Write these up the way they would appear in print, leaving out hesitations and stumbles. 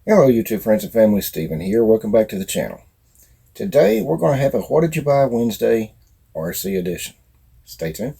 Hello YouTube friends and family, Stephen here. Welcome back to the channel. Today we're going to have a What Did You Buy Wednesday RC edition. Stay tuned.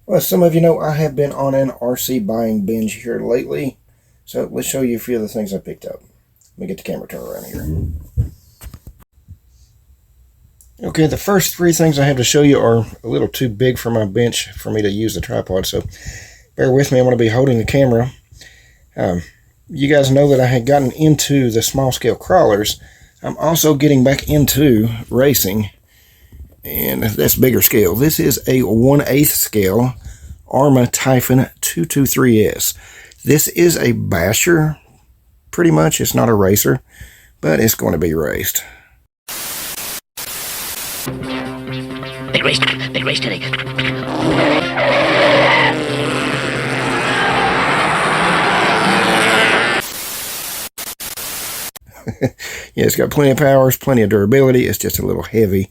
Well, as some of you know, I have been on an RC buying binge here lately. So let's show you a few of the things I picked up. Let me get the camera turned around here. Okay, the first three things I have to show you are a little too big for my bench for me to use the tripod. So bear with me, I'm going to be holding the camera. You guys know that I had gotten into the small scale crawlers. I'm also getting back into racing, and that's bigger scale. This is a 1/8 scale Arrma Typhon 223S. This is a basher, pretty much. It's not a racer, but it's going to be raced. Big race today. Yeah, it's got plenty of powers, plenty of durability. It's just a little heavy.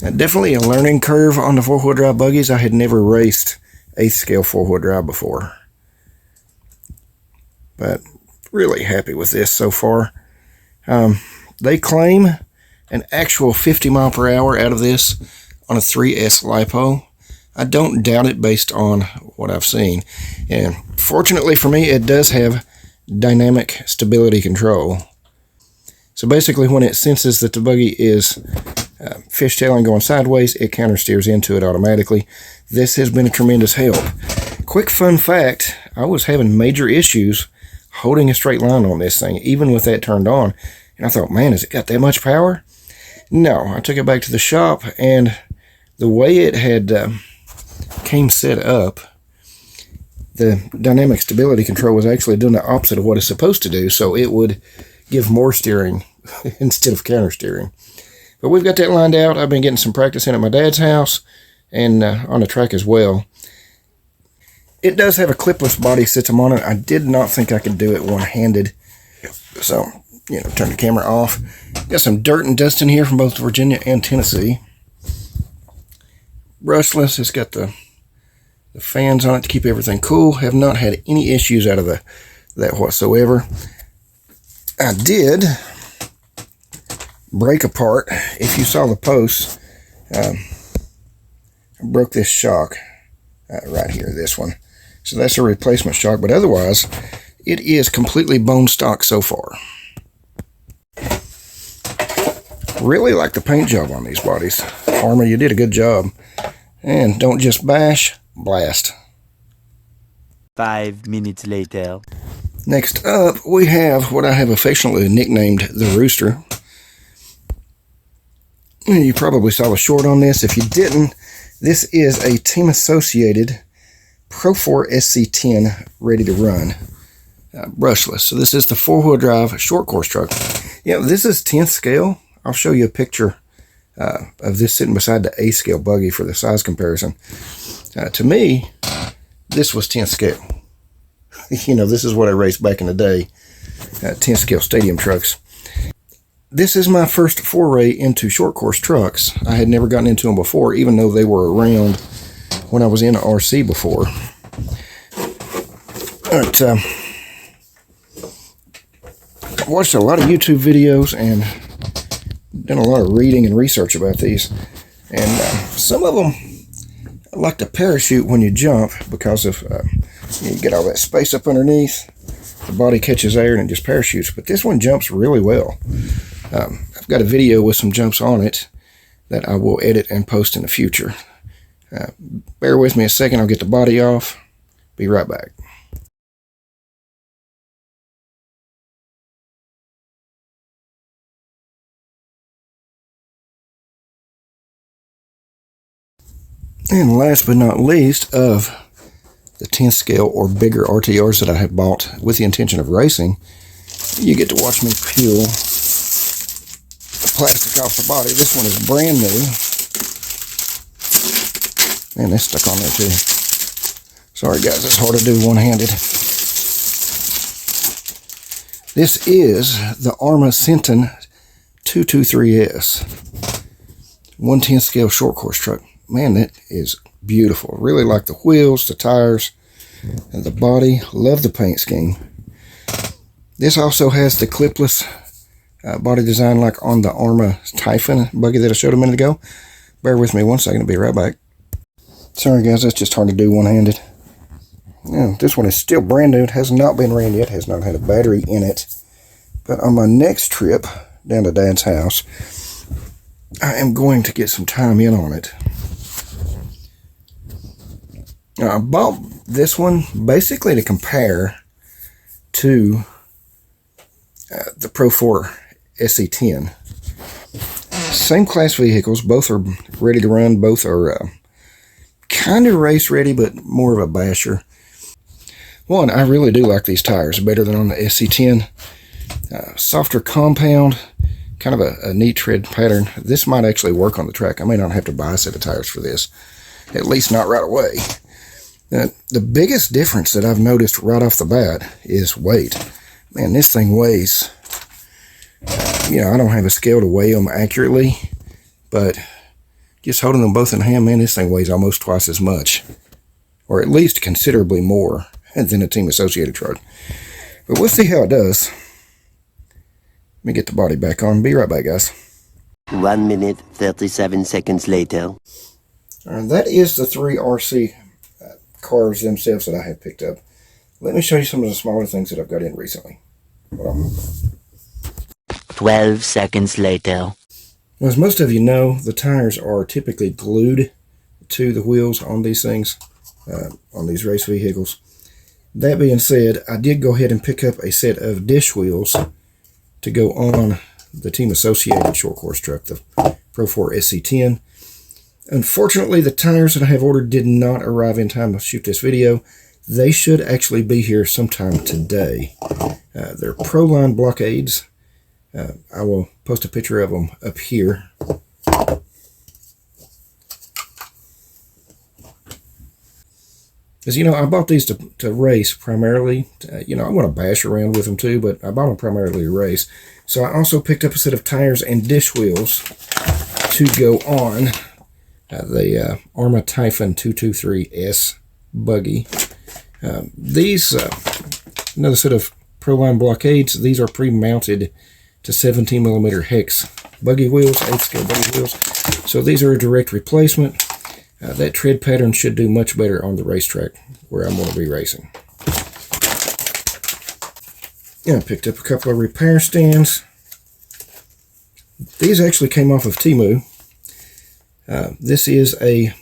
Definitely a learning curve on the four-wheel drive buggies. I had never raced 8th scale four-wheel drive before, but really happy with this so far. They claim an actual 50 mile per hour out of this on a 3S LiPo. I don't doubt it based on what I've seen. And fortunately for me, it does have dynamic stability control. So basically, when it senses that the buggy is fishtailing going sideways, it countersteers into it automatically. This has been a tremendous help. Quick fun fact, I was having major issues holding a straight line on this thing, even with that turned on. And I thought, man, has it got that much power? No, I took it back to the shop, and the way it had came set up, the dynamic stability control was actually doing the opposite of what it's supposed to do, so it would give more steering instead of counter steering. But we've got that lined out. I've been getting some practice in at my dad's house and on the track as well. It does have a clipless body system on it. I did not think I could do it one-handed. So, turn the camera off. Got some dirt and dust in here from both Virginia and Tennessee. Brushless. It's got the fans on it to keep everything cool. Have not had any issues out of that whatsoever. I did break apart. If you saw the post, I broke this shock right here, this one. So that's a replacement shock, but otherwise, it is completely bone stock so far. Really like the paint job on these bodies. Arrma, you did a good job. And don't just bash, blast. 5 minutes later. Next up, we have what I have affectionately nicknamed the Rooster. You probably saw the short on this. If you didn't, this is a Team Associated Pro 4 SC10 ready to run. Brushless. So this is the four-wheel drive short course truck. Yeah, this is 10th scale. I'll show you a picture of this sitting beside the 8th scale buggy for the size comparison. To me, this was 10th scale. This is what I raced back in the day, 10th scale stadium trucks. This is my first foray into short course trucks. I had never gotten into them before, even though they were around when I was in RC before. But watched a lot of YouTube videos and done a lot of reading and research about these. And some of them like to parachute when you jump because of you get all that space up underneath. The body catches air and it just parachutes. But this one jumps really well. I've got a video with some jumps on it that I will edit and post in the future. Bear with me a second. I'll get the body off. Be right back. And last but not least, of the 10 scale or bigger RTRs that I have bought with the intention of racing, you get to watch me peel the plastic off the body. This one is brand new. Man, that's stuck on there too. Sorry guys, it's hard to do one-handed. This is the Arrma Senton 223S. 110 scale short course truck. Man, that is beautiful. Really like the wheels, the tires, and the body. Love the paint scheme. This also has the clipless body design like on the Arrma Typhon buggy that I showed a minute ago. Bear with me one second, I'll be right back. Sorry guys, that's just hard to do one-handed. Yeah, this one is still brand new. It has not been ran yet. Has not had a battery in it. But on my next trip down to Dad's house, I am going to get some time in on it. Now, I bought this one basically to compare to the Pro 4 SC10. Same class vehicles. Both are ready to run. Both are kind of race ready, but more of a basher. One, I really do like these tires better than on the SC10. Softer compound, kind of a neat tread pattern. This might actually work on the track. I may not have to buy a set of tires for this, at least not right away. The biggest difference that I've noticed right off the bat is weight. Man, this thing weighs, I don't have a scale to weigh them accurately, but just holding them both in hand, man, this thing weighs almost twice as much, or at least considerably more than a Team Associated truck. But we'll see how it does. Let me get the body back on. Be right back, guys. 1 minute, 37 seconds later. And that is the 3 RC cars themselves that I have picked up. Let me show you some of the smaller things that I've got in recently. 12 seconds later. As most of you know, the tires are typically glued to the wheels on these things, on these race vehicles. That being said, I did go ahead and pick up a set of dish wheels to go on the Team Associated short course truck, the Pro 4 SC10. Unfortunately, the tires that I have ordered did not arrive in time to shoot this video. They should actually be here sometime today. They're Proline blockades. I will post a picture of them up here. As you know, I bought these to race primarily. I want to bash around with them too, but I bought them primarily to race. So I also picked up a set of tires and dish wheels to go on the Arrma Typhon 223S buggy. These, another set of Proline blockades. These are pre-mounted to 17mm hex buggy wheels, 8th scale buggy wheels. So these are a direct replacement. That tread pattern should do much better on the racetrack where I'm going to be racing. Yeah, I picked up a couple of repair stands. These actually came off of Temu. This is a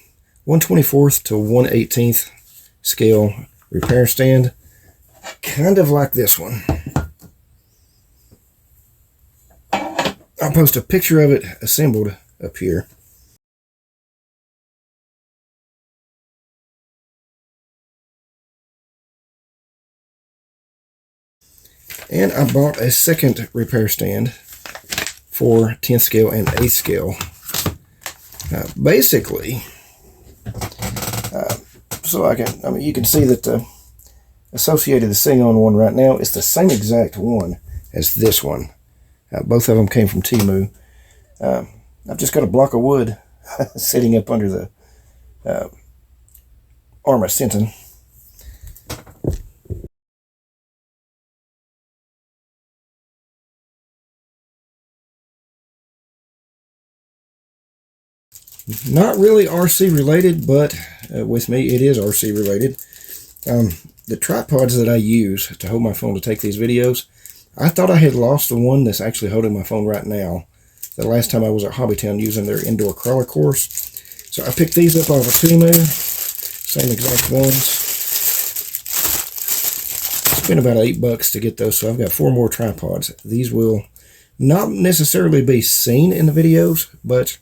1/24th to 1/18th scale repair stand, kind of like this one. I'll post a picture of it assembled up here. And I bought a second repair stand for 10th scale and 8th scale. Basically, so you can see that the Associated, the Sing-On one right now is the same exact one as this one. Both of them came from Temu. I've just got a block of wood sitting up under the Arrma Senton. Not really RC related, but with me it is RC related. The tripods that I use to hold my phone to take these videos, I thought I had lost the one that's actually holding my phone right now. The last time I was at Hobbytown using their indoor crawler course. So I picked these up off of Temu, same exact ones. Spent about $8 to get those, so I've got 4 more tripods. These will not necessarily be seen in the videos, but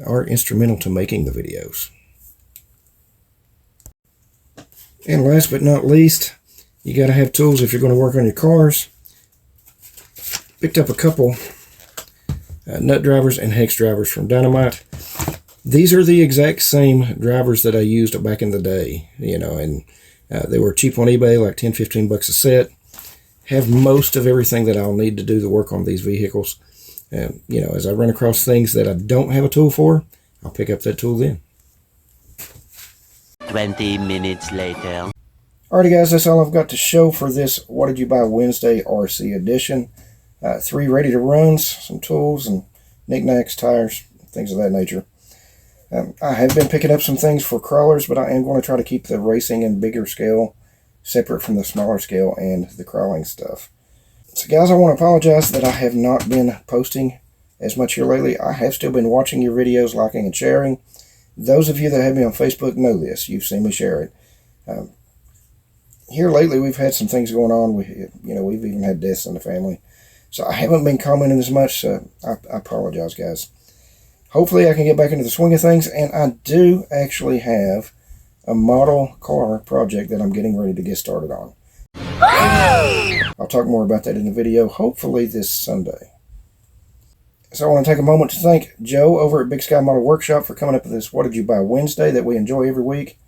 are instrumental to making the videos. And last but not least, you got to have tools if you're going to work on your cars. Picked up a couple nut drivers and hex drivers from Dynamite. These are the exact same drivers that I used back in the day, you know, and they were cheap on eBay, like $10-15 a set. Have most of everything that I'll need to do the work on these vehicles. You know, as I run across things that I don't have a tool for, I'll pick up that tool then. 20 minutes later. Alrighty guys, that's all I've got to show for this What Did You Buy Wednesday RC edition. 3 ready to runs, some tools and knickknacks, tires, things of that nature. I have been picking up some things for crawlers, but I am going to try to keep the racing and bigger scale separate from the smaller scale and the crawling stuff. So guys, I want to apologize that I have not been posting as much here lately. I have still been watching your videos, liking and sharing. Those of you that have me on Facebook know this. You've seen me share it. Here lately, we've had some things going on. We've even had deaths in the family. So I haven't been commenting as much, so I apologize, guys. Hopefully I can get back into the swing of things, and I do actually have a model car project that I'm getting ready to get started on. I'll talk more about that in the video, hopefully this Sunday. So I want to take a moment to thank Joe over at Big Sky Model Workshop for coming up with this What Did You Buy Wednesday that we enjoy every week.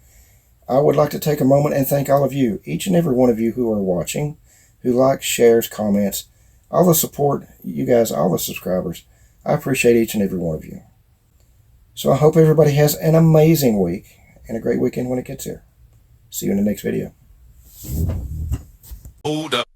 I would like to take a moment and thank all of you, each and every one of you who are watching, who likes, shares, comments, all the support, you guys, all the subscribers. I appreciate each and every one of you. So I hope everybody has an amazing week and a great weekend when it gets here. See you in the next video. Hold up.